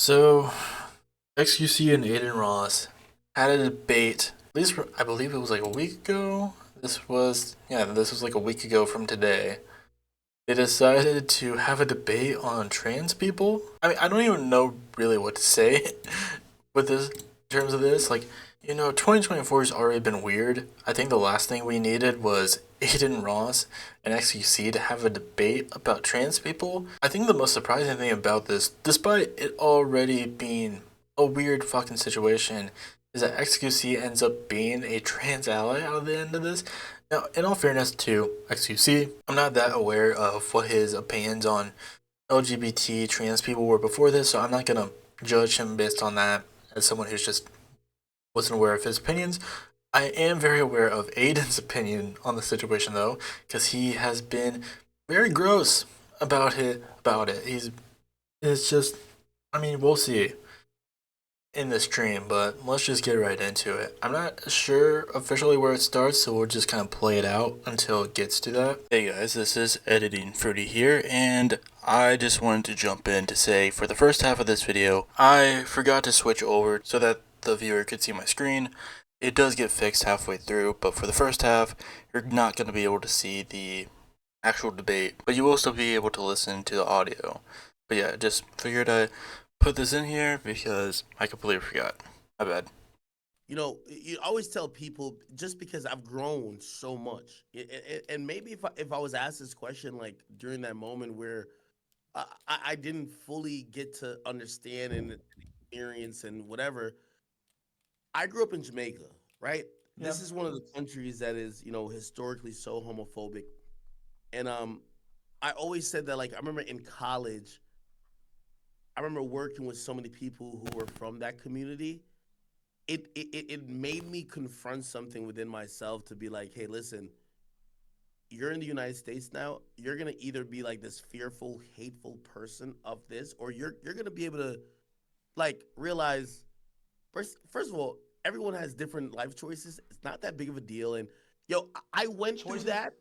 So, XQC and Adin Ross had a debate. At least I believe it was like a week ago. This was like a week ago from today. They decided to have a debate on trans people. I mean, I don't even know really what to say with this in terms of this. 2024 has already been weird. I think the last thing we needed was Adin Ross and XQC to have a debate about trans people. I think the most surprising thing about this, despite it already being a weird fucking situation, is that XQC ends up being a trans ally out of the end of this. Now, in all fairness to XQC, I'm not that aware of what his opinions on LGBT trans people were before this, so I'm not gonna judge him based on that as someone who's just wasn't aware of his opinions. I am very aware of Aiden's opinion on the situation though, because he has been very gross about it. It's just, I mean, we'll see in the stream, but let's just get right into it. I'm not sure officially where it starts, so we'll just kind of play it out until it gets to that. Hey guys, this is Editing Fruity here, and I just wanted to jump in to say for the first half of this video, I forgot to switch over so that the viewer could see my screen. It does get fixed halfway through, but for the first half, you're not going to be able to see the actual debate, but you will still be able to listen to the audio. But yeah, just figured I put this in here because I completely forgot. My bad. You always tell people just because I've grown so much, and maybe if I was asked this question like during that moment where I didn't fully get to understand and experience and whatever, I grew up in Jamaica, right? Yeah. This is one of the countries that is historically so homophobic, and I always said that like I remember in college, I remember working with so many people who were from that community. It made me confront something within myself to be like, hey, listen, you're in the United States now. You're gonna either be like this fearful, hateful person of this, or you're gonna be able to like realize first of all, everyone has different life choices. It's not that big of a deal. And I went through Choices. that,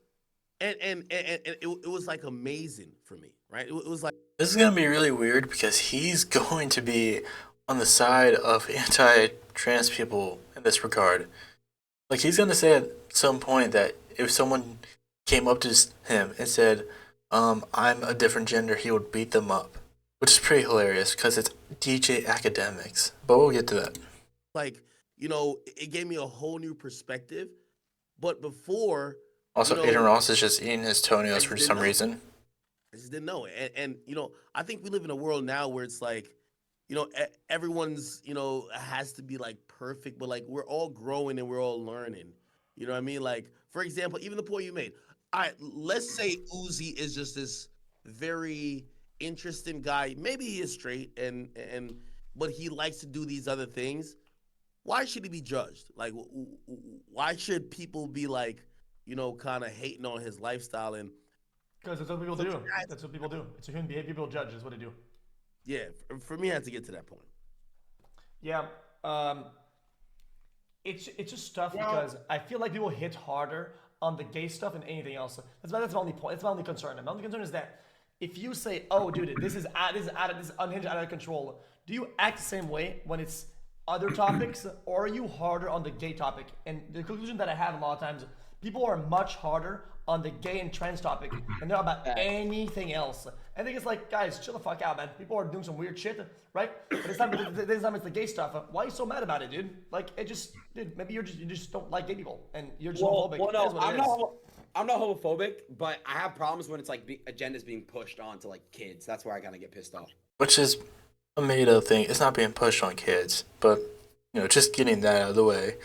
and it was like amazing for me, right? It was like This is gonna be really weird because he's going to be on the side of anti-trans people in this regard. Like he's gonna say at some point that if someone came up to him and said, I'm a different gender, he would beat them up. Which is pretty hilarious because it's DJ academics. But we'll get to that. like it gave me a whole new perspective. But before, you Also, Aiden know, Ross is just eating his I toenails just for didn't some know. reason. I just didn't know. And I think we live in a world now where it's like, everyone's, has to be like perfect, but like we're all growing and we're all learning. You know what I mean? Like, for example, even the point you made. All right, let's say Uzi is just this very interesting guy. Maybe he is straight and but he likes to do these other things. Why should he be judged? Like, why should people be like, kind of hating on his lifestyle? And Because that's what people for me, do. That's what people do. It's a human behavior. People judge. Is what they do. yeah, for me, I had to get to that point. Yeah. Um, it's just tough because I feel like people hit harder on the gay stuff than anything else. That's my only point. That's my only concern. My only concern is that if you say, "Oh, dude, this is unhinged, out of control," do you act the same way when it's other topics, or are you harder on the gay topic? And the conclusion that I have a lot of times, people are much harder on the gay and trans topic than they're about Facts. anything else. I think it's like, guys, chill the fuck out, man. People are doing some weird shit, right? But this time it's the gay stuff. Why are you so mad about it, dude? Like, dude, maybe you just don't like gay people and you're just homophobic. Well, It is no, what it is. I'm not homophobic, but I have problems when it's like agendas being pushed on to like kids. That's where I kind of get pissed off. Which is a made up thing. It's not being pushed on kids, but just getting that out of the way.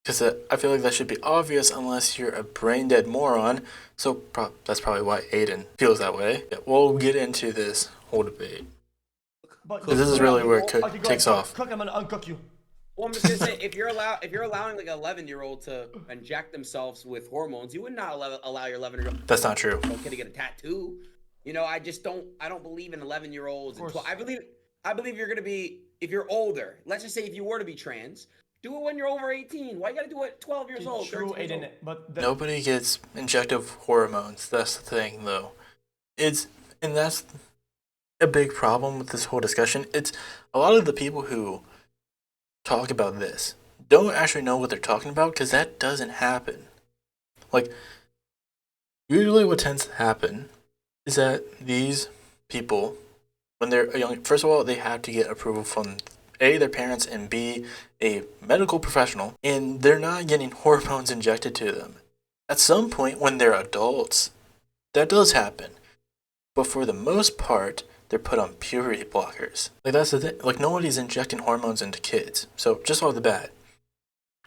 Because I feel like that should be obvious unless you're a brain dead moron. So that's probably why Aiden feels that way. Yeah, we'll get into this whole debate. But This is really where it okay, go takes ahead, off. cook. I'm gonna uncook you. Well, I'm just gonna say if you're allowing like an 11-year-old to inject themselves with hormones, you would not allow your 11-year-old That's not true. kid to get a tattoo. I don't believe in 11-year-olds. Of course. I believe you're gonna be if you're older. Let's just say if you were to be trans, do it when you're over 18. Why you gotta do it 12 years old? True, 13 years old? Aiden. But Nobody gets injective hormones. That's the thing, though. And that's a big problem with this whole discussion. It's a lot of the people who talk about this don't actually know what they're talking about because that doesn't happen. Like, usually what tends to happen is that these people, when they're young, first of all, they have to get approval from A, their parents, and B, a medical professional, and they're not getting hormones injected to them. At some point when they're adults, that does happen. But for the most part, they're put on puberty blockers. Like, that's the thing. Like, nobody's injecting hormones into kids. So, just off the bat,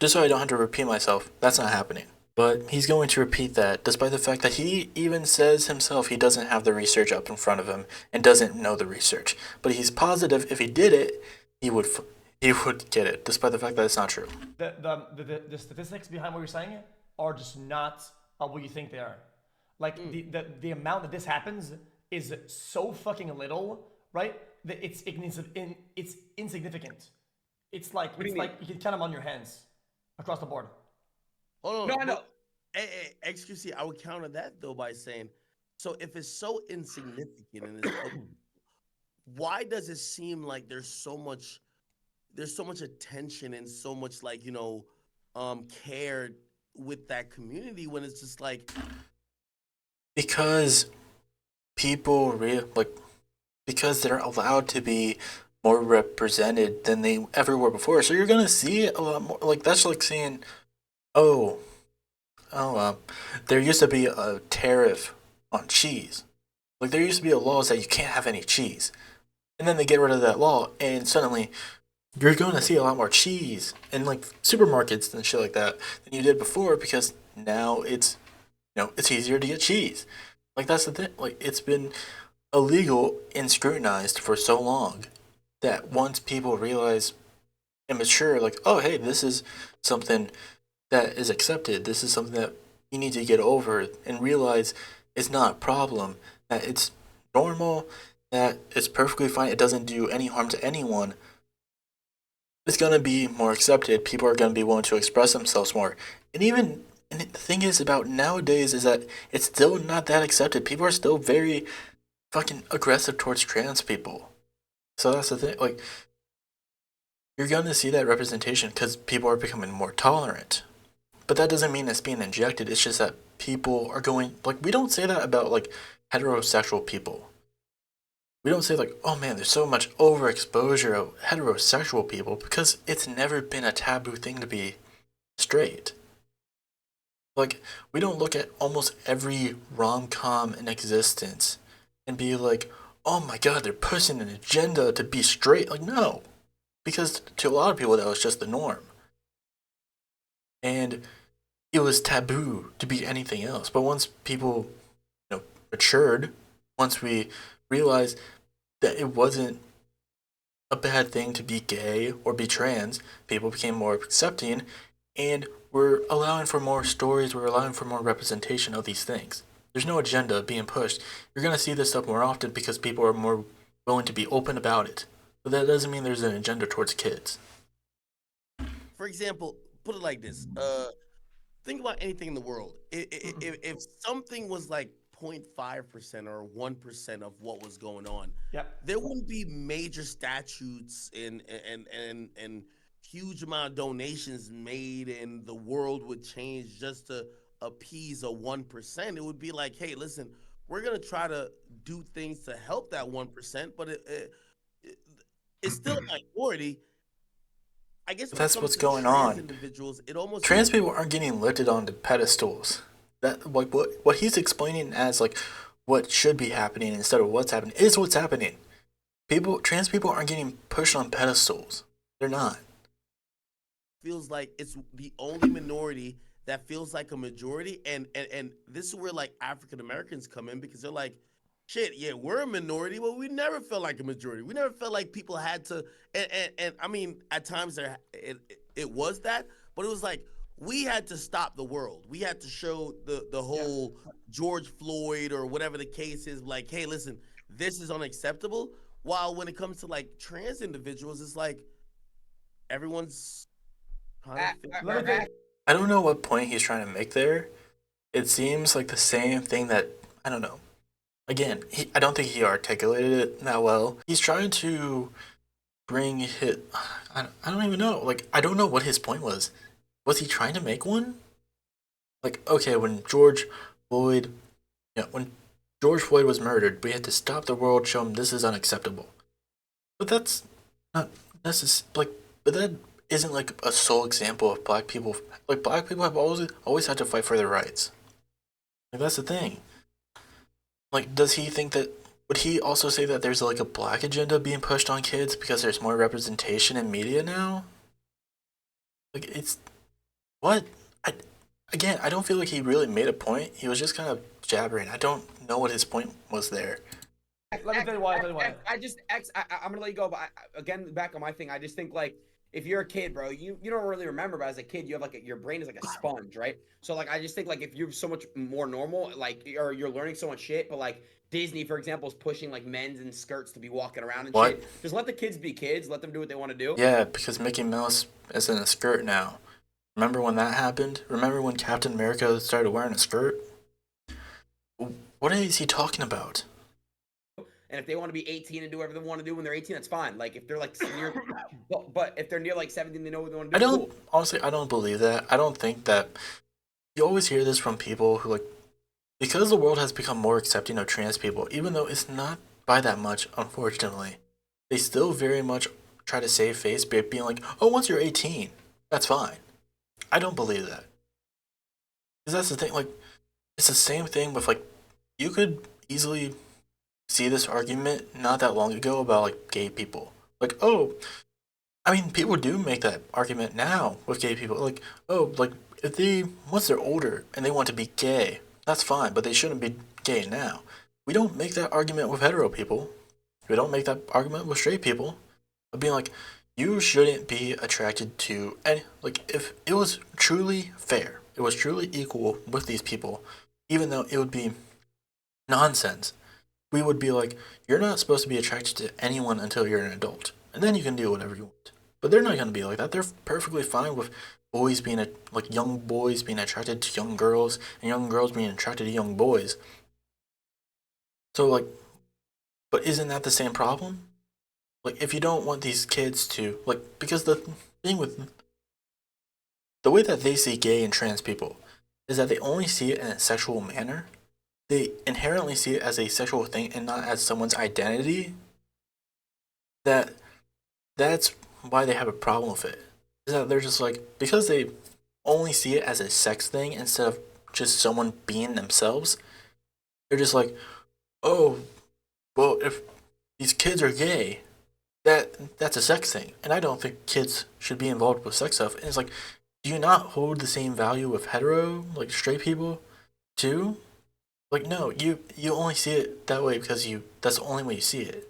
just so I don't have to repeat myself, that's not happening. But he's going to repeat that, despite the fact that he even says himself he doesn't have the research up in front of him and doesn't know the research. But he's positive if he did it, he would get it, despite the fact that it's not true. The statistics behind what you're saying are just not what you think they are. Like the amount that this happens is so fucking little, right? That it's insignificant. It's like What do it's you like you can count them on your hands across the board. Hold No, on. no. Hey, XQC, I would counter that though by saying, so if it's so insignificant and it's so, why does it seem like there's so much attention and so much like care with that community when it's just like Because people because they're allowed to be more represented than they ever were before. So you're gonna see a lot more. Like, that's like saying, oh, there used to be a tariff on cheese. Like, there used to be a law that you can't have any cheese, and then they get rid of that law, and suddenly you're going to see a lot more cheese in like supermarkets and shit like that than you did before because now it's easier to get cheese. Like, that's the thing. Like, it's been illegal and scrutinized for so long that once people realize and mature, like, oh, hey, this is something that is accepted. This is something that you need to get over and realize it's not a problem, that it's normal, that it's perfectly fine, it doesn't do any harm to anyone. It's going to be more accepted. People are going to be willing to express themselves more. And the thing is about nowadays is that it's still not that accepted. People are still very fucking aggressive towards trans people. So that's the thing. Like, you're going to see that representation because people are becoming more tolerant. But that doesn't mean it's being injected. It's just that people are going, like, we don't say that about like heterosexual people. We don't say like, oh man, there's so much overexposure of heterosexual people because it's never been a taboo thing to be straight. Like, we don't look at almost every rom-com in existence and be like, oh my god, they're pushing an agenda to be straight. Like, no. Because to a lot of people, that was just the norm. And it was taboo to be anything else. But once people, matured, once we realized that it wasn't a bad thing to be gay or be trans, people became more accepting, and we're allowing for more stories, we're allowing for more representation of these things. There's no agenda being pushed. You're going to see this stuff more often because people are more willing to be open about it. But that doesn't mean there's an agenda towards kids. for example, put it like this. Think about anything in the world. If something was like 0.5% or 1% of what was going on, Yep. there wouldn't be major statutes and huge amount of donations made, and the world would change just to appease a 1%. It would be like, hey, listen, we're gonna try to do things to help that 1%, but it's still a minority. I guess But when it that's comes what's to going trans on. individuals, it almost Trans people aren't getting lifted onto pedestals. That, like, what he's explaining as like what should be happening instead of what's happening is what's happening. Trans people aren't getting pushed on pedestals. They're not. feels like it's the only minority that feels like a majority, and this is where like African Americans come in because they're like, shit, yeah, we're a minority, but we never felt like a majority. We never felt like people had to, and I mean, at times it was that, but it was like we had to stop the world. We had to show the Yeah. whole George Floyd or whatever the case is, like, hey, listen, this is unacceptable. While when it comes to like trans individuals, it's like everyone's kind of Let me tell you. I don't know what point he's trying to make there. It seems like the same thing that, I don't know. again, I don't think he articulated it that well. He's trying to bring hit. I don't even know. Like, I don't know what his point was. Was he trying to make one? Like, okay, when George Floyd was murdered, we had to stop the world, show him this is unacceptable. But that's not necessary. Like, but that isn't like a sole example of black people. Like, black people have always had to fight for their rights. Like, that's the thing. Like, does he think that? Would he also say that there's like a black agenda being pushed on kids because there's more representation in media now? Like, it's what? I again, I don't feel like he really made a point. He was just kind of jabbering. I don't know what his point was there. Let me tell you why. I'm gonna let you go, but again, back on my thing, I just think like if you're a kid, bro, you don't really remember, but as a kid, you have like your brain is like a sponge, right? So like I just think like if you're so much more normal, like or you're learning so much shit, but like Disney, for example, is pushing like men's and skirts to be walking around and What? shit. Just let the kids be kids, let them do what they want to do. Yeah, because Mickey Mouse is in a skirt now. Remember when that happened? Remember when Captain America started wearing a skirt? What is he talking about? And if they want to be 18 and do whatever they want to do when they're 18, that's fine. Like if they're like near, but if they're near like 17, they know what they want to I do. don't Cool. honestly. I don't believe that. I don't think that. You always hear this from people who like, because the world has become more accepting of trans people, even though it's not by that much, unfortunately. They still very much try to save face by being like, "Oh, once you're 18, that's fine." I don't believe that. Because that's the thing. Like, it's the same thing with like, you could easily see this argument not that long ago about like gay people. Like, oh, I mean, people do make that argument now with gay people. Like, oh, like if they once they're older and they want to be gay, that's fine, but they shouldn't be gay now. We don't make that argument with hetero people. We don't make that argument with straight people. Of being like, you shouldn't be attracted to any like if it was truly fair, it was truly equal with these people, even though it would be nonsense. We would be like, you're not supposed to be attracted to anyone until you're an adult, and then you can do whatever you want. But they're not going to be like that. They're perfectly fine with boys being like young boys being attracted to young girls, and young girls being attracted to young boys. So like, but isn't that the same problem? Like, if you don't want these kids to like, because the thing with the way that they see gay and trans people is that they only see it in a sexual manner. They inherently see it as a sexual thing and not as someone's identity. That that's why they have a problem with it. Is that they're just like, because they only see it as a sex thing instead of just someone being themselves, they're just like, oh, well, if these kids are gay, that's a sex thing. And I don't think kids should be involved with sex stuff. And it's like, do you not hold the same value with hetero, like straight people, too? Like, no, you only see it that way because that's the only way you see it.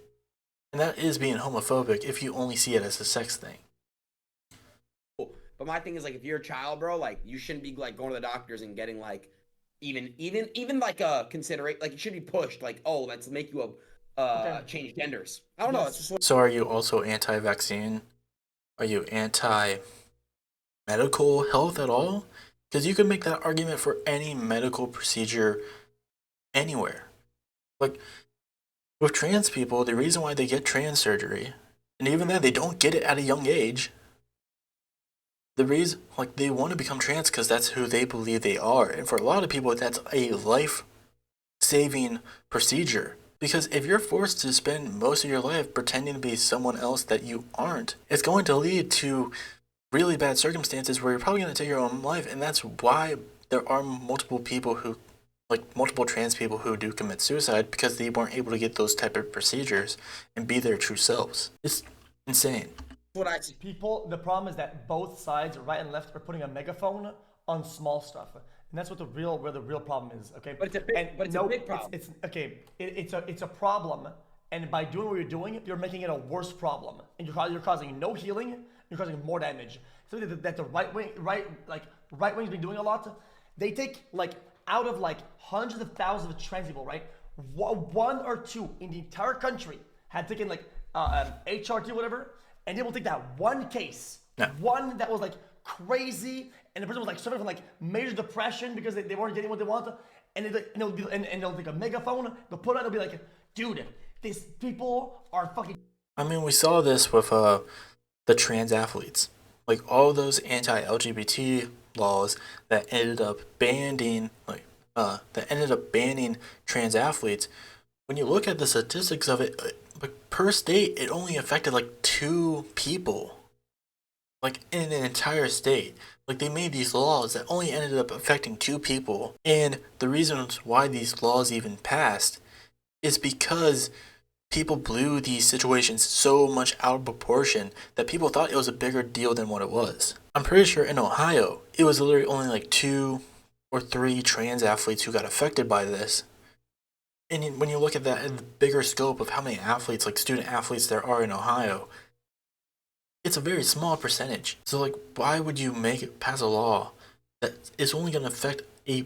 And that is being homophobic if you only see it as a sex thing. But my thing is like if you're a child, bro, like you shouldn't be like going to the doctors and getting like even like a considerate like it should be pushed like oh let's make you a change genders. I don't know. It's just So are you also anti-vaccine? Are you anti-medical health at all? Because you could make that argument for any medical procedure anywhere. Like with trans people, the reason why they get trans surgery, and even then they don't get it at a young age, the reason like they want to become trans because that's who they believe they are. And for a lot of people that's a life saving procedure. Because if you're forced to spend most of your life pretending to be someone else that you aren't, it's going to lead to really bad circumstances where you're probably going to take your own life. And that's why there are multiple people who, like multiple trans people who do commit suicide because they weren't able to get those type of procedures and be their true selves. It's insane. what I People, the problem is that both sides, right and left, are putting a megaphone on small stuff. And that's what where the real problem is, okay? But it's a big problem. It's okay. It's a problem, and by doing what you're doing, you're making it a worse problem, and you're causing no healing. You're causing more damage. So that the right wing's been doing a lot. They take like out of like hundreds of thousands of trans people, right? One or two in the entire country had taken like HRT or whatever, and they will take that one case, one that was like crazy, and the person was like suffering from like major depression because they weren't getting what they wanted, and it'll be and they'll take a megaphone, they'll put it, they'll be like, dude, these people are fucking. I mean, we saw this with the trans athletes, like all those anti-LGBT laws that ended up banning trans athletes. When you look at the statistics of it, like per state, it only affected like 2 people, like in an entire state. Like they made these laws that only ended up affecting 2 people, and the reasons why these laws even passed is because people blew these situations so much out of proportion that people thought it was a bigger deal than what it was. I'm pretty sure in Ohio, it was literally only like 2 or 3 trans athletes who got affected by this. And when you look at that in the bigger scope of how many athletes, like student athletes there are in Ohio, it's a very small percentage. So like, why would you pass a law that is only going to affect a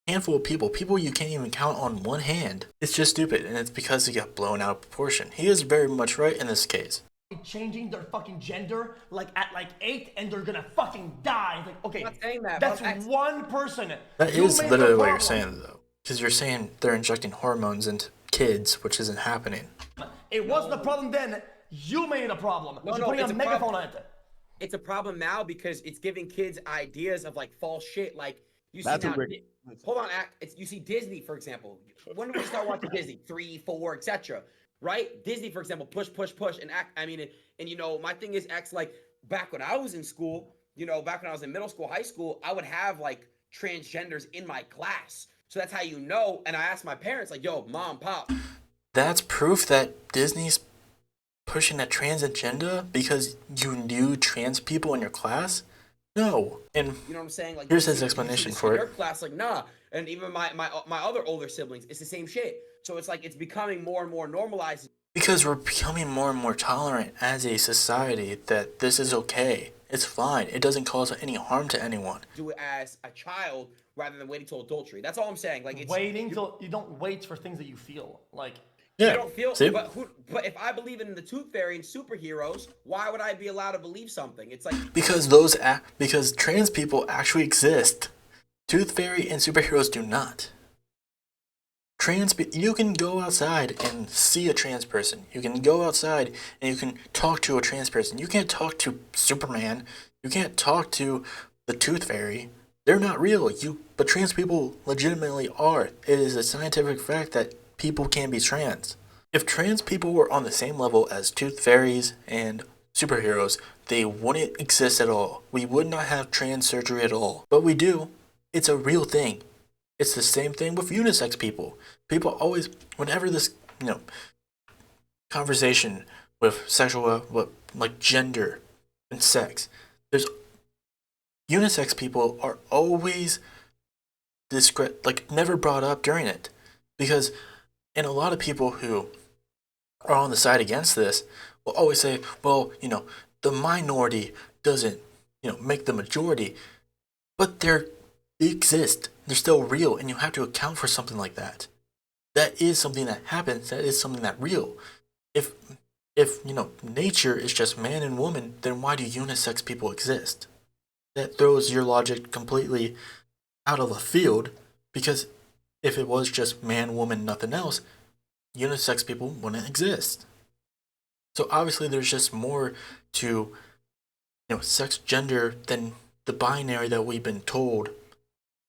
handful of people you can't even count on one hand? It's just stupid, and it's because he got blown out of proportion. He is very much right in this case. Changing their fucking gender like at like 8 and they're gonna fucking die. Like, okay, I'm not saying that, that's but one person. That You is made the literally what you're problem. saying, though. Because you're saying they're injecting hormones into kids, which isn't happening. It wasn't a problem then. You made a problem. No, You're no, putting it's a a megaphone problem. on it. It's a problem now because it's giving kids ideas of like false shit. Like you see That's a now. great- Hold on, you see Disney, for example. When did we start watching Disney? 3, 4, etc. Right? Disney, for example, push, and act. I mean, and you know, my thing is acts like back when I was in school. You know, back when I was in middle school, high school, I would have like transgenders in my class. So that's how you know. And I asked my parents, like, "Yo, mom, pop." That's proof that Disney's pushing that trans agenda because you knew trans people in your class? No. And You know what I'm saying? Like, here's you his see explanation this for in your it. class, like, nah. And even my other older siblings, it's the same shit. So it's like it's becoming more and more normalized. Because we're becoming more and more tolerant as a society that this is okay. It's fine. It doesn't cause any harm to anyone. Do it as a child rather than waiting till adultery. That's all I'm saying. Like it's Waiting till you don't wait for things that you feel like. you Yeah. don't feel, See? but if I believe in the Tooth Fairy and superheroes, why would I be allowed to believe something? It's like Because because trans people actually exist. Tooth Fairy and superheroes do not. You can go outside and see a trans person. You can go outside and you can talk to a trans person. You can't talk to Superman. You can't talk to the Tooth Fairy. They're not real. But trans people legitimately are. It is a scientific fact that people can be trans. If trans people were on the same level as Tooth Fairies and superheroes, they wouldn't exist at all. We would not have trans surgery at all. But we do. It's a real thing. It's the same thing with unisex people. People always, whenever this, conversation with like gender and sex, there's unisex people are always never brought up during it. Because, and a lot of people who are on the side against this will always say, well, the minority doesn't, make the majority. But they exist. They're still real, and you have to account for something like that. That is something that happens. That is something that real. If nature is just man and woman, then why do unisex people exist? That throws your logic completely out of the field, because if it was just man, woman, nothing else, unisex people wouldn't exist. So obviously there's just more to sex gender than the binary that we've been told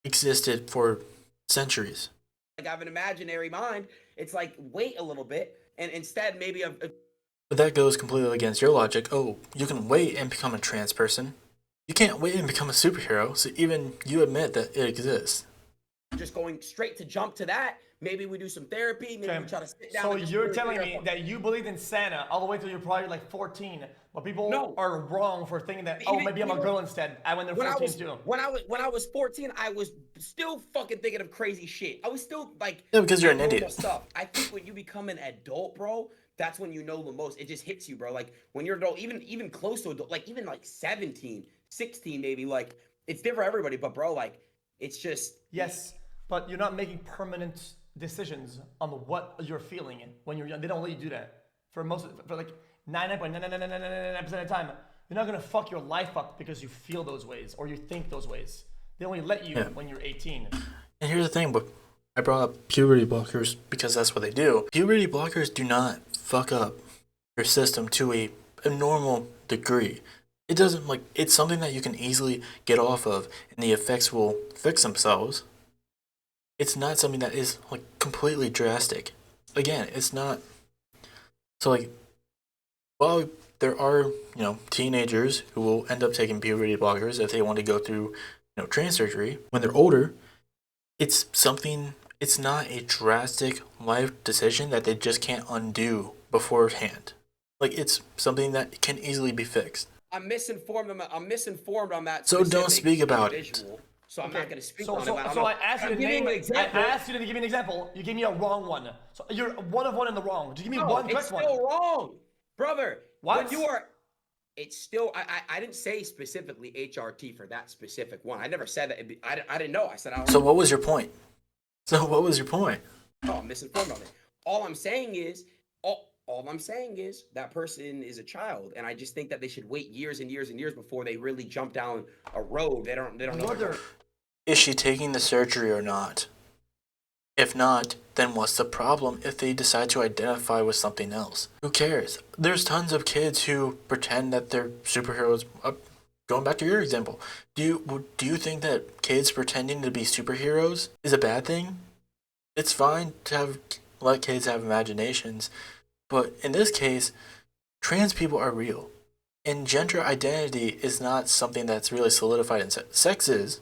existed for centuries. I have an imaginary mind. It's like wait a little bit, and instead maybe But that goes completely against your logic. Oh, you can wait and become a trans person. You can't wait and become a superhero, so even you admit that it exists. just going straight to jump to that. Maybe we do some therapy. Maybe we try to sit down. So and just you're really telling figure me out- that you believed in Santa all the way till you're probably like 14, but people No. are wrong for thinking that Even- maybe I'm a even- girl instead. When they're when 14 I was too. when I was 14, I was still fucking thinking of crazy shit. I was still like Yeah, because you're an abnormal idiot. stuff. I think when you become an adult, bro, that's when you know the most. It just hits you, bro. Like when you're adult, even close to adult, like even like 17, 16 maybe, like it's different for everybody, but bro, like it's just Yes, but you're not making permanent decisions on what you're feeling when you're young. They don't let you do that. For like 99.99999% of the time, you're not gonna fuck your life up because you feel those ways or you think those ways. They only let you when you're 18. And here's the thing, but I brought up puberty blockers because that's what they do. Puberty blockers do not fuck up your system to a normal degree. It doesn't, like, it's something that you can easily get off of and the effects will fix themselves. It's not something that is like completely drastic. Again, it's not. So like, while there are, teenagers who will end up taking puberty blockers if they want to go through, trans surgery when they're older, it's something, it's not a drastic life decision that they just can't undo beforehand. Like, it's something that can easily be fixed. I'm misinformed on that. So don't specific speak about individual, it. So I'm not going to speak So, on so, it. But so I asked you I'm to giving name. an I example. asked you to give me an example. You gave me a wrong one. So you're one of one in the wrong. Just give me No, one it's correct still one. wrong, brother. What? When you are, it's still. I didn't say specifically HRT for that specific one. I never said that. I didn't know. I said I don't. So what was your point? So what was your point? Oh, I'm misinformed on it. All I'm saying is, all I'm saying is that person is a child, and I just think that they should wait years and years and years before they really jump down a road. They don't know. Brother, Is she taking the surgery or not? If not, then what's the problem if they decide to identify with something else? Who cares? There's tons of kids who pretend that they're superheroes. Going back to your example, do you think that kids pretending to be superheroes is a bad thing? It's fine to let kids have imaginations, but in this case, trans people are real, and gender identity is not something that's really solidified in sex is,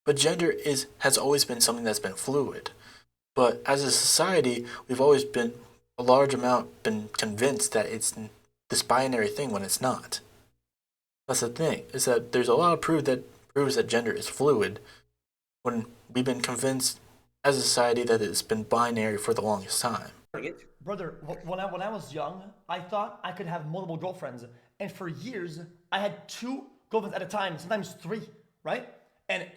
but gender has always been something that's been fluid. But as a society, we've always been a large amount been convinced that it's this binary thing when it's not. That's the thing, is that there's a lot of proof that proves that gender is fluid when we've been convinced as a society that it's been binary for the longest time. brother, when I was young, I thought I could have multiple girlfriends, and for years I had 2 girlfriends at a time, sometimes 3, right? And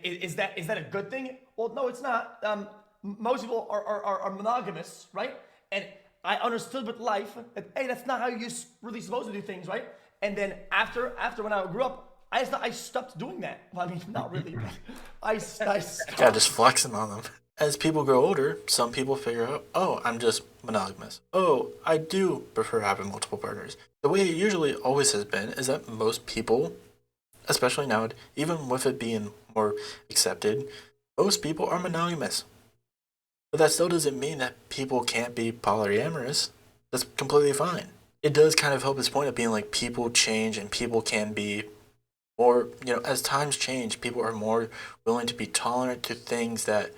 is that a good thing? Well, no, it's not. Most people are monogamous, right? And I understood with life that, hey, that's not how you're really supposed to do things, right? And then after when I grew up, I stopped doing that. Well, I mean, not really, but I stopped. Yeah, just flexing on them. As people grow older, some people figure out, oh, I'm just monogamous. Oh, I do prefer having multiple partners. The way it usually always has been is that most people, especially now, even with it being more accepted, most people are monogamous. But that still doesn't mean that people can't be polyamorous. That's completely fine. It does kind of help his point of being like people change and people can be more, as times change, people are more willing to be tolerant to things that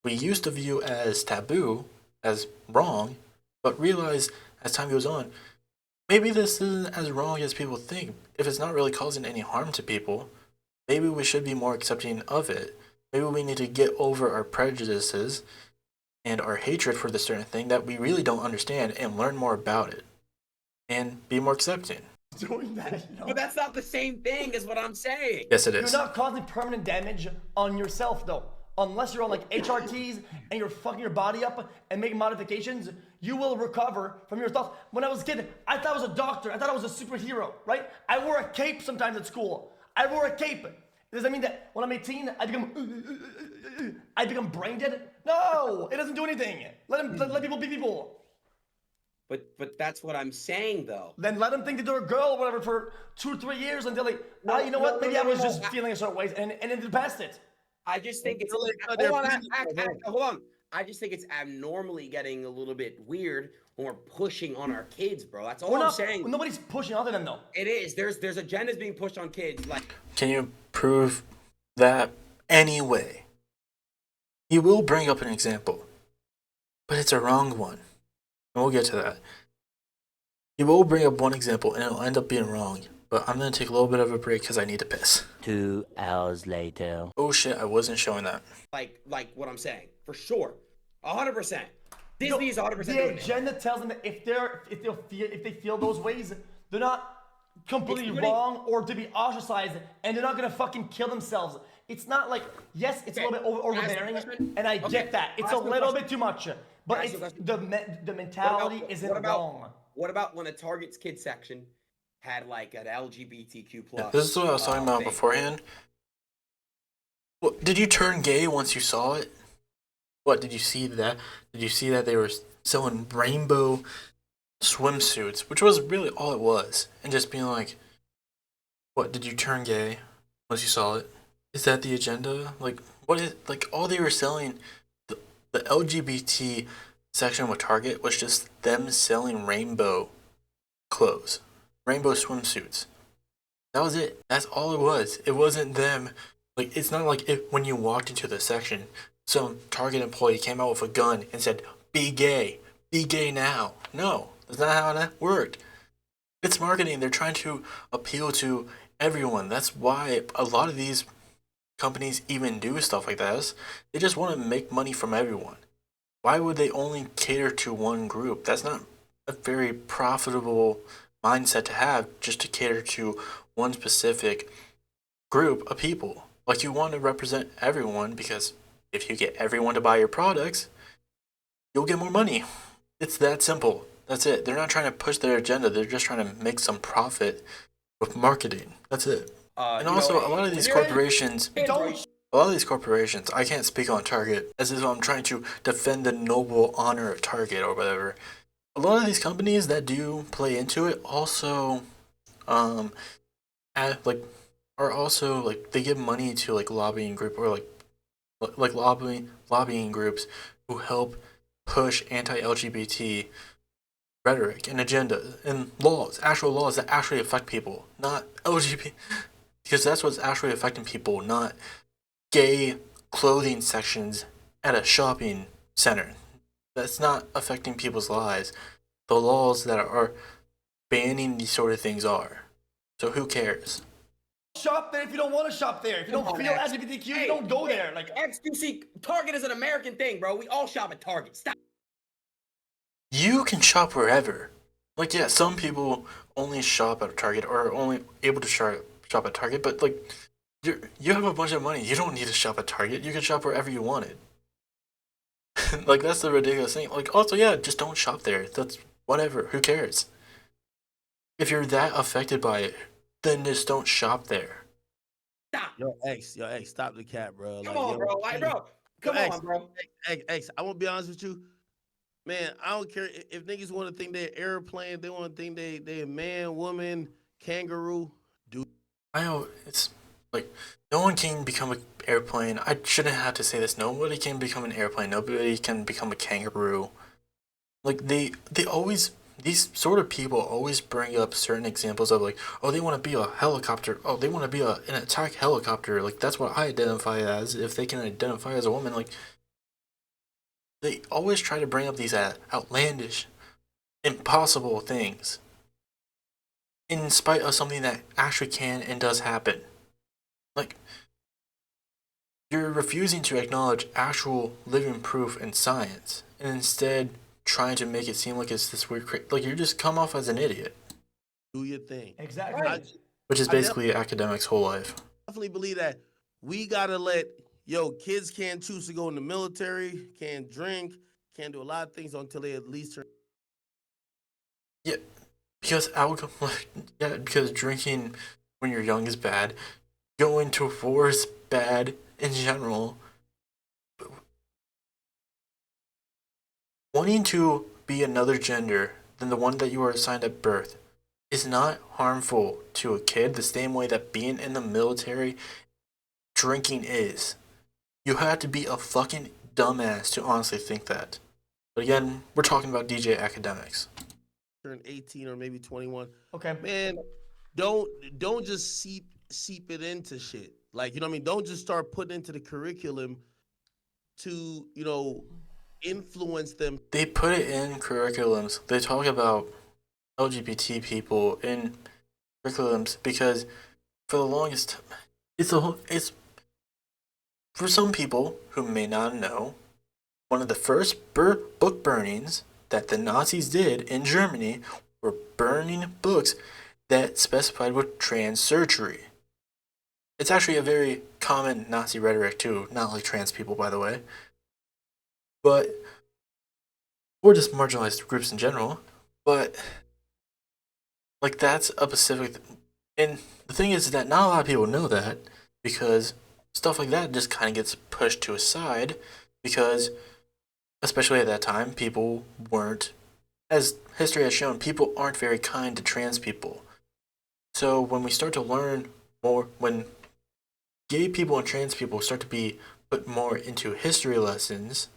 we used to view as taboo, as wrong, but realize as time goes on, maybe this isn't as wrong as people think. If it's not really causing any harm to people, maybe we should be more accepting of it. Maybe we need to get over our prejudices and our hatred for this certain thing that we really don't understand and learn more about it and be more accepting. Doing that, But that's not the same thing as what I'm saying. Yes, it You're is. not causing permanent damage on yourself, though. Unless you're on like HRTs and you're fucking your body up and making modifications, you will recover from your thoughts. When I was a kid, I thought I was a doctor. I thought I was a superhero, right? I wore a cape sometimes at school. I wore a cape. Does that mean that when I'm 18, I become brain dead? No, it doesn't do anything. Let people be people. But that's what I'm saying, though. Then let them think that they're a girl or whatever for 2 or 3 years until they, you know what? Maybe I was just feeling a certain ways and then past it. I just think it's hold on. I just think it's abnormally getting a little bit weird when we're pushing on our kids, bro. That's all I'm saying. Nobody's pushing other than though. It is. There's agendas being pushed on kids. Like, Can you prove that anyway? He will bring up an example, but it's a wrong one. And we'll get to that. He will bring up one example and it'll end up being wrong. But I'm going to take a little bit of a break because I need to piss. 2 hours later. Oh shit, I wasn't showing that. like what I'm saying, for sure, 100%. Disney is 100% The doing it. agenda tells them that if they feel those ways, they're not completely wrong or to be ostracized, and they're not gonna fucking kill themselves. It's not like, yes, it's a little bit overbearing, and I get that. It's a little bit too much, but it's the mentality isn't wrong. What about when a Target's kids section had like an LGBTQ plus? This is what I was talking about beforehand. Well, did you turn gay once you saw it? What did you see that? Did you see that they were selling rainbow swimsuits, which was really all it was, and just being like, what did you turn gay once you saw it? Is that the agenda? Like, what is like all they were selling? The LGBT section with Target was just them selling rainbow clothes, rainbow swimsuits. That was it. That's all it was. It wasn't them. Like, it's not like if when you walked into the section, some Target employee came out with a gun and said, be gay now. No, that's not how that worked. It's marketing. They're trying to appeal to everyone. That's why a lot of these companies even do stuff like this. They just want to make money from everyone. Why would they only cater to one group? That's not a very profitable mindset to have, just to cater to one specific group of people. Like, you want to represent everyone, because if you get everyone to buy your products, you'll get more money. It's that simple. That's it. They're not trying to push their agenda. They're just trying to make some profit with marketing. That's it. And also, a lot of these corporations, I can't speak on Target, as if I'm trying to defend the noble honor of Target or whatever. A lot of these companies that do play into it also, like, are also like they give money to like lobbying group, or like lobbying groups who help push anti-LGBT rhetoric and agenda and laws, actual laws that actually affect people, not LGBT, because that's what's actually affecting people, not gay clothing sections at a shopping center. That's not affecting people's lives. The laws that are banning these sort of things are. So who cares? Shop there if you don't want to shop there. If you don't feel LGBTQ, you don't go there. Like, XQC, Target is an American thing, bro. We all shop at Target. Stop. You can shop wherever. Like, yeah, some people only shop at Target, or are only able to shop at Target, but like, you have a bunch of money. You don't need to shop at Target. You can shop wherever you wanted. Like, that's the ridiculous thing. Like, also, yeah, just don't shop there. That's whatever. Who cares? If you're that affected by it, then just don't shop there. Stop. Yo, X, stop the cap, bro. Come on, bro. Like, bro. Come on, bro. X, I won't be honest with you. Man, I don't care if niggas want to think they're airplane, they want to think they a man, woman, kangaroo, dude. I know, it's like, no one can become an airplane. I shouldn't have to say this. Nobody can become an airplane. Nobody can become a kangaroo. Like, these sort of people always bring up certain examples of like, oh, they want to be a helicopter. Oh, they want to be an attack helicopter. Like, that's what I identify as. If they can identify as a woman, like, they always try to bring up these outlandish, impossible things, in spite of something that actually can and does happen. Like, you're refusing to acknowledge actual living proof in science, and instead trying to make it seem like it's this weird, like, you just come off as an idiot. Do your thing. exactly. Right. Which is basically academics' whole life. I definitely believe that we gotta kids can't choose to go in the military, can't drink, can't do a lot of things until they at least turn. Yeah, because alcohol, yeah, because drinking when you're young is bad. Going to war is bad in general. Wanting to be another gender than the one that you were assigned at birth is not harmful to a kid the same way that being in the military, drinking is. You have to be a fucking dumbass to honestly think that. But again, we're talking about DJ academics. Turn 18 or maybe 21. Okay. Man, don't just seep it into shit. Like, you know what I mean? Don't just start putting into the curriculum to, influence them. They put it in curriculums. They talk about LGBT people in curriculums because for the longest it's for some people who may not know, one of the first book burnings that the Nazis did in Germany were burning books that specified with trans surgery. It's actually a very common Nazi rhetoric too, not like trans people, by the way, but or just marginalized groups in general. But like, that's a specific, and the thing is that not a lot of people know that because stuff like that just kind of gets pushed to a side because, especially at that time, people weren't, as history has shown, people aren't very kind to trans people. So when we start to learn more, when gay people and trans people start to be put more into history lessons,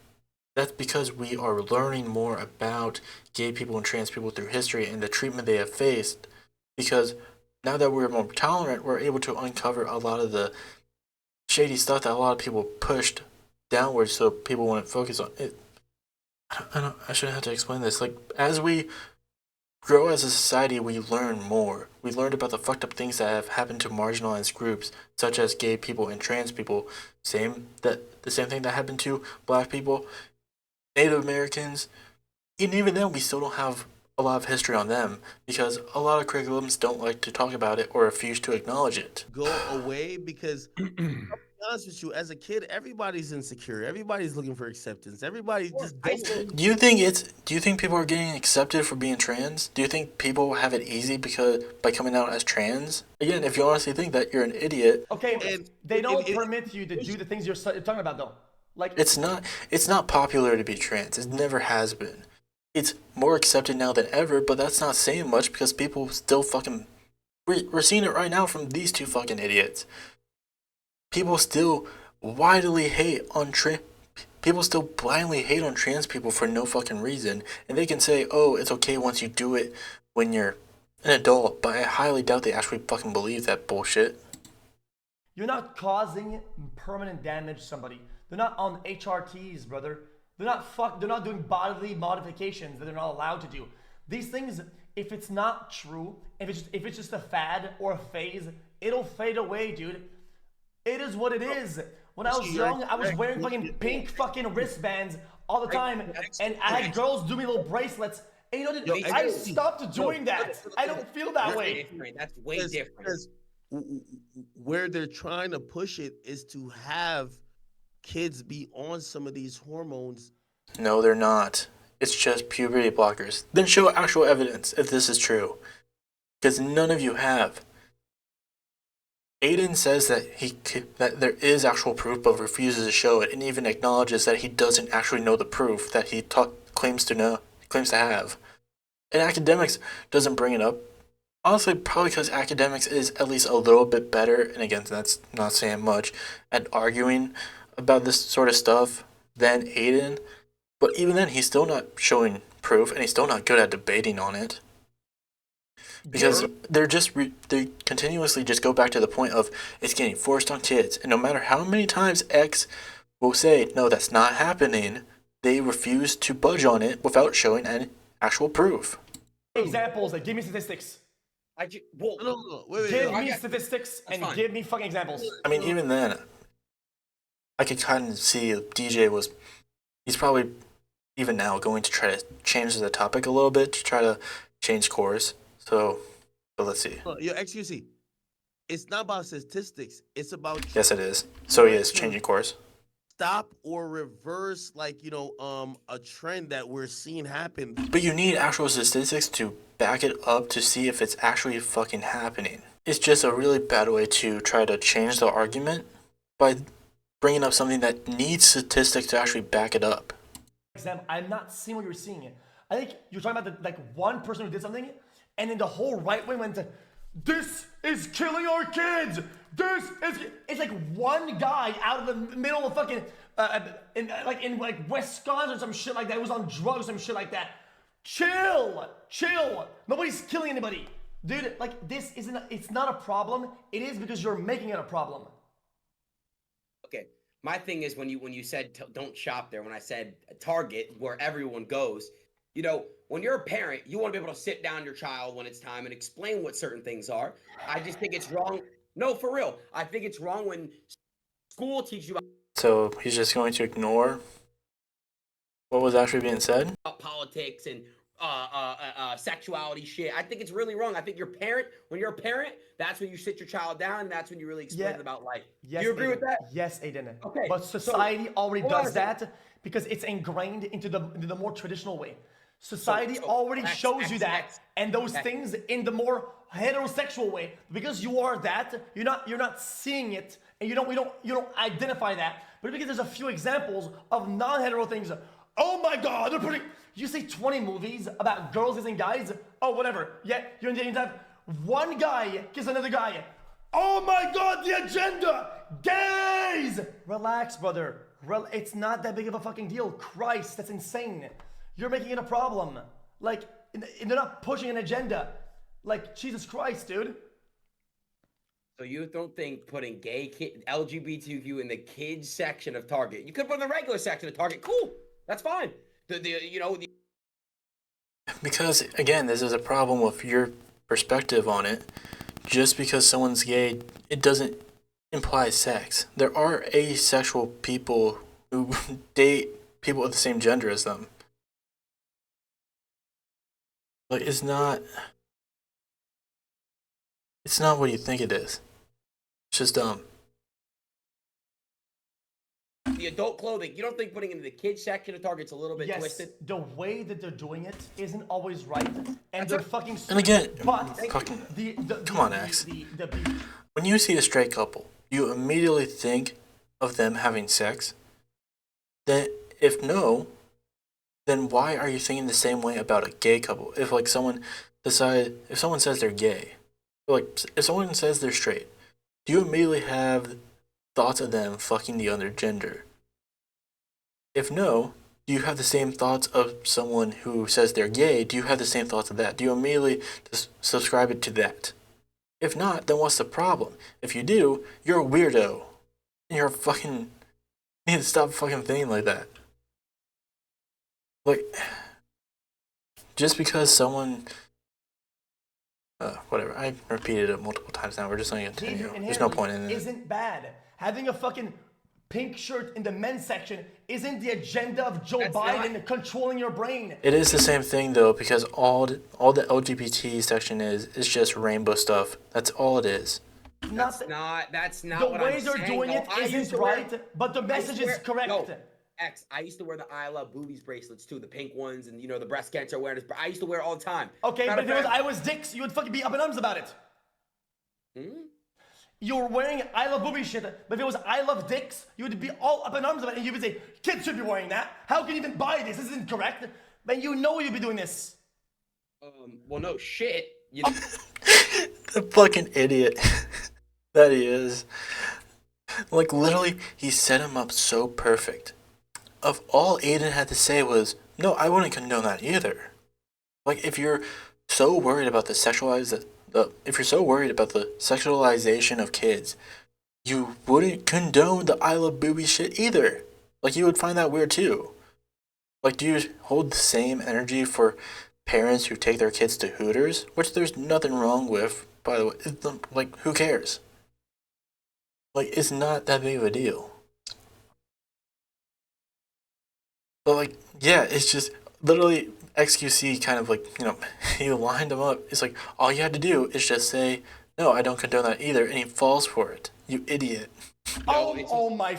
that's because we are learning more about gay people and trans people through history and the treatment they have faced. Because now that we're more tolerant, we're able to uncover a lot of the shady stuff that a lot of people pushed downwards so people wouldn't focus on it. I shouldn't have to explain this. Like, as we grow as a society, we learn more. We learned about the fucked up things that have happened to marginalized groups, such as gay people and trans people. The same thing that happened to black people, Native Americans. And even then, we still don't have a lot of history on them because a lot of curriculums don't like to talk about it or refuse to acknowledge it. Go away because I'll be honest with you, as a kid, everybody's insecure. Everybody's looking for acceptance. Everybody just don't. Do you think people are getting accepted for being trans? Do you think people have it easy because by coming out as trans? Again, if you honestly think that, you're an idiot. Okay, And they don't if- permit you to do the things you're talking about, though. Like, It's not popular to be trans. It never has been. It's more accepted now than ever, but that's not saying much because people still fucking we're seeing it right now from these two fucking idiots. People still widely hate on people still blindly hate on trans people for no fucking reason, and they can say, "Oh, it's okay once you do it when you're an adult," but I highly doubt they actually fucking believe that bullshit. you're not causing permanent damage to somebody. They're not on HRTs, brother. They're not doing bodily modifications that they're not allowed to do. These things, if it's not true, if it's just a fad or a phase, it'll fade away, dude. It is what it is. When I was young, I was wearing fucking pink fucking wristbands all the time, and I had girls do me little bracelets. And you know, Yo, I XQC. stopped doing that. I don't feel that way. Different. That's way different. Because where they're trying to push it is to have kids be on some of these hormones. No, they're not. It's just puberty blockers. Then show actual evidence if this is true. Because none of you have. Adin says that there is actual proof but refuses to show it and even acknowledges that he doesn't actually know the proof that he claims to have. And academics doesn't bring it up. Honestly, probably because academics is at least a little bit better, and again, that's not saying much, at arguing about this sort of stuff than Adin. But even then, he's still not showing proof, and he's still not good at debating on it. Because they continuously just go back to the point of it's getting forced on kids, and no matter how many times X will say, no, that's not happening, they refuse to budge on it without showing any actual proof. Examples, like, give me statistics. No, wait, Give no, me statistics and give me fucking examples. I mean, even then, I could kind of see he's probably, even now, going to try to change the topic a little bit to try to change course. So let's see. Yo, XQC. It's not about statistics. It's about Yes, it is. So he is changing course. stop or reverse, like, a trend that we're seeing happen. But you need actual statistics to back it up to see if it's actually fucking happening. It's just a really bad way to try to change the argument by bringing up something that needs statistics to actually back it up. I'm not seeing what you're seeing. I think you're talking about one person who did something, and then the whole right wing went to, this is killing our kids. It's like one guy out of the middle of fucking in Wisconsin or some shit like that. It was on drugs, some shit like that. Chill. Nobody's killing anybody, dude. Like, this isn't. It's not a problem. It is because you're making it a problem. Okay, my thing is when you said don't shop there. When I said Target, where everyone goes, when you're a parent, you want to be able to sit down your child when it's time and explain what certain things are. I just think it's wrong. No, for real. I think it's wrong when school teaches you about So he's just going to ignore what was actually being said? politics and sexuality shit. I think it's really wrong. I think when you're a parent, that's when you sit your child down and that's when you really explain about life. Yes, Do you agree Aiden. with that? Yes, Aiden. Okay, But society already hold on does a second. that because it's ingrained into the more traditional way. Society already shows you that, and those things in the more heterosexual way. Because you are that, you're not seeing it and you don't identify that, but because there's a few examples of non-hetero things. Oh my God, they're putting. You see 20 movies about girls kissing guys. Oh, whatever. Yeah, you're in dating time. One guy kiss another guy. Oh my God, the agenda. Gays. Relax, brother. It's not that big of a fucking deal. Christ, that's insane. You're making it a problem. Like, they're not pushing an agenda. Like, Jesus Christ, dude. So you don't think putting gay kid, LGBTQ in the kids section of Target? You could put in the regular section of Target. Cool, that's fine. Because again, this is a problem with your perspective on it. Just because someone's gay, it doesn't imply sex. There are asexual people who date people of the same gender as them. Like, it's not what you think it is. It's just dumb. The adult clothing. You don't think putting it in the kids section of Target's a little bit twisted? The way that they're doing it isn't always right, and they're fucking. And again, but fucking, the come on, X. When you see a straight couple, you immediately think of them having sex. Then, if no, then why are you thinking the same way about a gay couple? If like if someone says they're gay, like if someone says they're straight, do you immediately have thoughts of them fucking the other gender? If no, do you have the same thoughts of someone who says they're gay? Do you have the same thoughts of that? Do you immediately just subscribe it to that? If not, then what's the problem? If you do, you're a weirdo. You're a fucking... You need to stop fucking thinking like that. Like, just because someone... whatever, I repeated it multiple times now. We're just going to continue. There's no point in it. Isn't bad. Having a fucking pink shirt in the men's section isn't the agenda of Joe Biden controlling your brain. It is the same thing though, because all the LGBT section is just rainbow stuff. That's all it is. That's not the what way I'm they're saying. doing it isn't right, but the message is correct. No, X, I used to wear the I Love Boobies bracelets too, the pink ones, and the breast cancer awareness. I used to wear it all the time. Okay, but if it was I was dicks, you would fucking be up in arms about it. You're wearing I Love Boobies shit, but if it was I Love Dicks, you would be all up in arms about it, and you would say, kids should be wearing that. How can you even buy this? This isn't correct. Then you'd be doing this. Well, no shit. The fucking idiot that he is. Like, literally, he set him up so perfect. Of all Adin had to say was, no, I wouldn't condone that either. Like, if you're so worried about the sexualization of kids, you wouldn't condone the I Love Boobies shit either. Like, you would find that weird too. Like, do you hold the same energy for parents who take their kids to Hooters? Which there's nothing wrong with, by the way. Like, who cares? Like, it's not that big of a deal. But, like, yeah, it's just literally XQC kind of like, he lined him up. It's like, all you had to do is just say, no, I don't condone that either, and he falls for it. You idiot. Oh my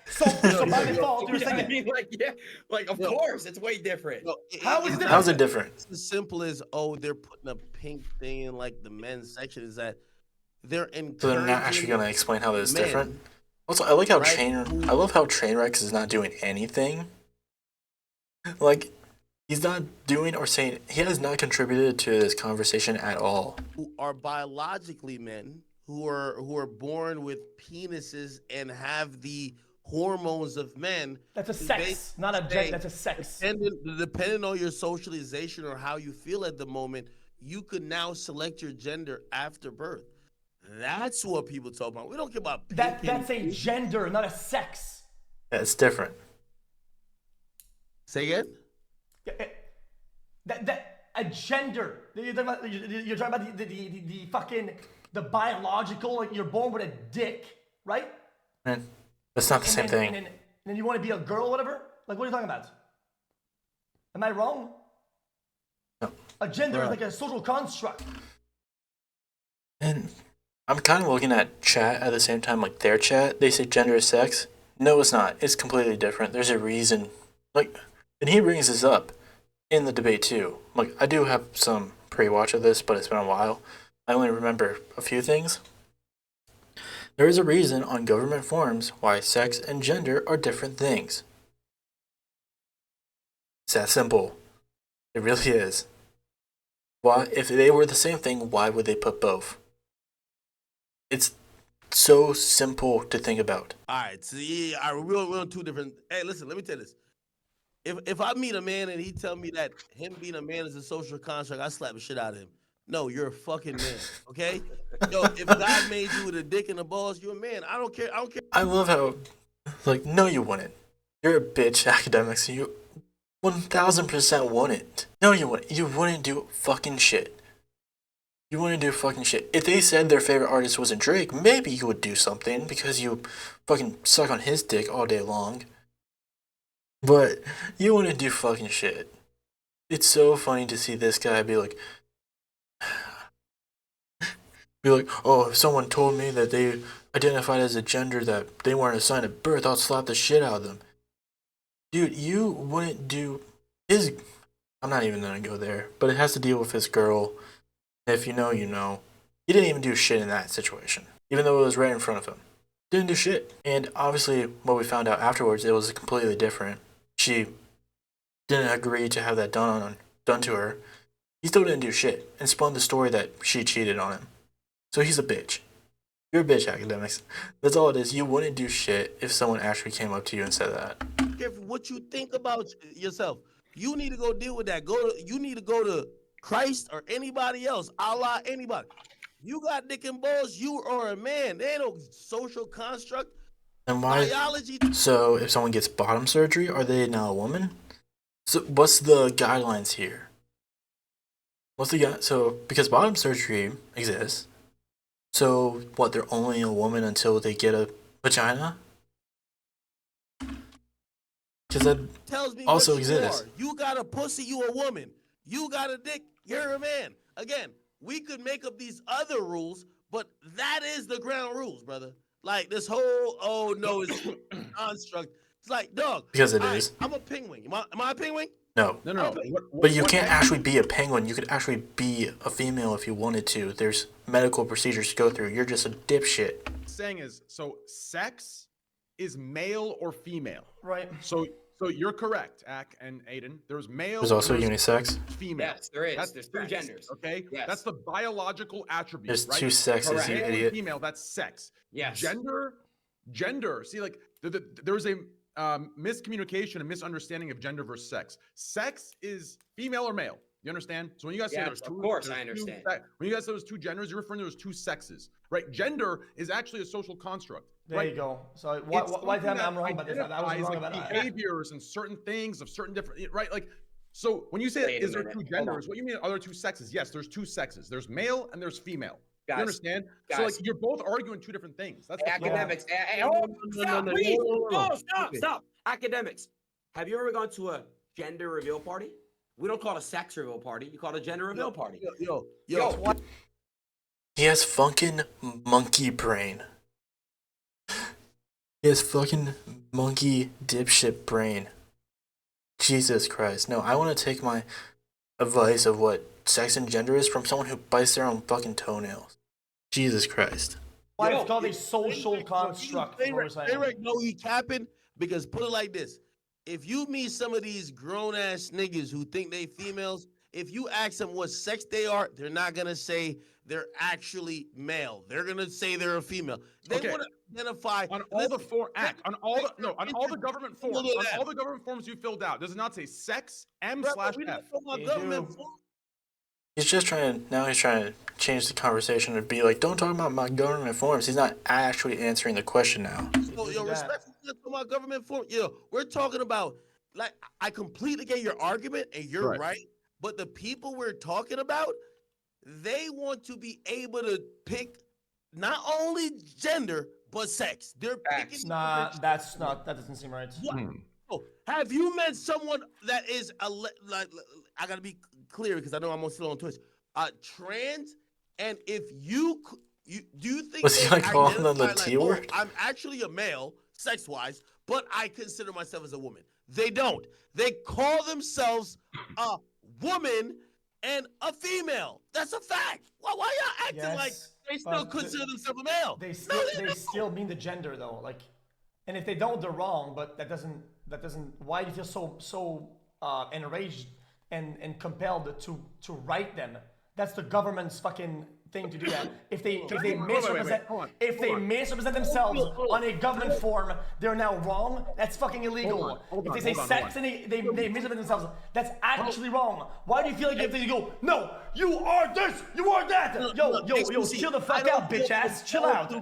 So by default, you're saying of course, it's way different. How is it different? How's it different? It's as simple as, they're putting a pink thing in like the men's section. Is that they're encouraging? So they're not actually going to explain how this is different? Also, I like how I love how Trainwreck is not doing anything. Like, he's not doing or saying, he has not contributed to this conversation at all. Who are biologically men, who are born with penises and have the hormones of men. That's a sex, not a gender. That's a sex. Depending on your socialization or how you feel at the moment, you could now select your gender after birth. That's what people talk about. We don't care about that's a gender, not a sex. Yeah, it's different. Say again? A gender. You're talking about the fucking the biological. Like, you're born with a dick, right? Man, that's not the same thing. And then you want to be a girl, or whatever. Like, what are you talking about? Am I wrong? No. A gender is like a social construct. And I'm kind of looking at chat at the same time, like their chat. They say gender is sex. No, it's not. It's completely different. There's a reason. Like, and he brings this up in the debate too. Like, I do have some pre-watch of this, but it's been a while. I only remember a few things. There is a reason on government forms why sex and gender are different things. It's that simple. It really is. Why, if they were the same thing, why would they put both? It's so simple to think about. All right, see, we're on two different. Hey, listen, let me tell you this. If I meet a man and he tell me that him being a man is a social construct, I slap the shit out of him. No, you're a fucking man, okay? Yo, if God made you with a dick and a balls, you're a man. I don't care. I love how, like, no, you wouldn't. You're a bitch, academics. You 1000% wouldn't. No, you wouldn't. You wouldn't do fucking shit. You wouldn't do fucking shit. If they said their favorite artist wasn't Drake, maybe you would do something because you fucking suck on his dick all day long. But you wouldn't do fucking shit. It's so funny to see this guy be like, oh, if someone told me that they identified as a gender that they weren't assigned at birth, I'll slap the shit out of them. Dude, you wouldn't do his. I'm not even gonna go there, but it has to deal with his girl. If you know, you know. He didn't even do shit in that situation, even though it was right in front of him. Didn't do shit. And obviously, what we found out afterwards, it was completely different. She didn't agree to have that done to her. He still didn't do shit and spun the story that she cheated on him. So he's a bitch. You're a bitch, academics. That's all it is. You wouldn't do shit if someone actually came up to you and said that. If what you think about yourself, you need to go deal with that. You need to go to Christ or anybody else, Allah, anybody. You got dick and balls, you are a man. There ain't no social construct. And why? Biology. So if someone gets bottom surgery, are they now a woman? So what's the guidelines here? So because bottom surgery exists, so what? They're only a woman until they get a vagina? Because that tells me also what exists. You got a pussy, you a woman. You got a dick, you're a man. Again, we could make up these other rules, but that is the ground rules, brother. Like this whole, oh no, it's construct. It's like, dog. Because it is. I'm a penguin. Am I a penguin? No. No. But you can't actually be a penguin. You could actually be a female if you wanted to. There's medical procedures to go through. You're just a dipshit. Saying is, so sex is male or female. Right. So you're correct, Ak and Aiden. There's male. There's also unisex. Female. Yes, there is. There's two sex, genders. Okay. Yes. That's the biological attribute. There's right? two sexes, Correct. you Male and idiot. female. That's sex. Yes. Gender. See, like there's a miscommunication and misunderstanding of gender versus sex. Sex is female or male. You understand? So when you guys say Yeah, there's two, of course, there's I understand. when you guys say there's two genders, you're referring to those two sexes, right? Gender is actually a social construct. There right? you go. So why tell me I'm wrong about this? I was Identifies, wrong like, about that. behaviors and certain things of certain different, right? Like, so when you say Wait a is there minute. two Hold on. genders, what you mean are there two sexes? Yes, there's two sexes. There's male and there's female. Guys, You understand? So guys. like you're both arguing two different things. That's the problem. Academics. Stop, no, please. no. Stop. Academics. Have you ever gone to a gender reveal party? We don't call it a sex reveal party. You call it a gender reveal party. Yo. He has fucking monkey brain. He has fucking monkey dipshit brain. Jesus Christ. No, I want to take my advice of what sex and gender is from someone who bites their own fucking toenails. Jesus Christ. Why Yo, it's called a social construct. is what we're saying. Eric, no, he capping because put it like this: if you meet some of these grown ass niggas who think they females, if you ask them what sex they are, they're not gonna say they're actually male. They're gonna say they're a female. They Okay. want to identify On all the government forms, Look on at all the government forms you filled out, does it not say sex M Bro, slash we not F? talking about They government do. form. He's just trying to change the conversation and be like, don't talk about my government forms. He's not actually answering the question now. Yo, respectfully, we're talking about government form. Yo, we're talking about, like, I completely get your argument and you're right. But the people we're talking about, they want to be able to pick not only gender but sex. They're picking. Nah, that doesn't seem right. What? Oh, have you met someone that is like? I gotta be clear because I know I'm still on Twitch. Trans, and if you do you think Was he they like calling them the identify T word? Oh, I'm actually a male, sex wise, but I consider myself as a woman. They don't. They call themselves a woman and a female. That's a fact. Why y'all acting like They still But consider themselves a male. They still mean the gender though. Like, and if they don't, they're wrong. But that doesn't. Why do you feel so enraged and compelled to write them? That's the government's fucking thing to do that. If they misrepresent themselves on a government form, they're now wrong. That's fucking illegal. If they say sex and they misrepresent themselves, that's actually wrong. Why do you feel like you have to go? No, you are this, you are that. Yo, chill the fuck out, bitch ass. Chill out.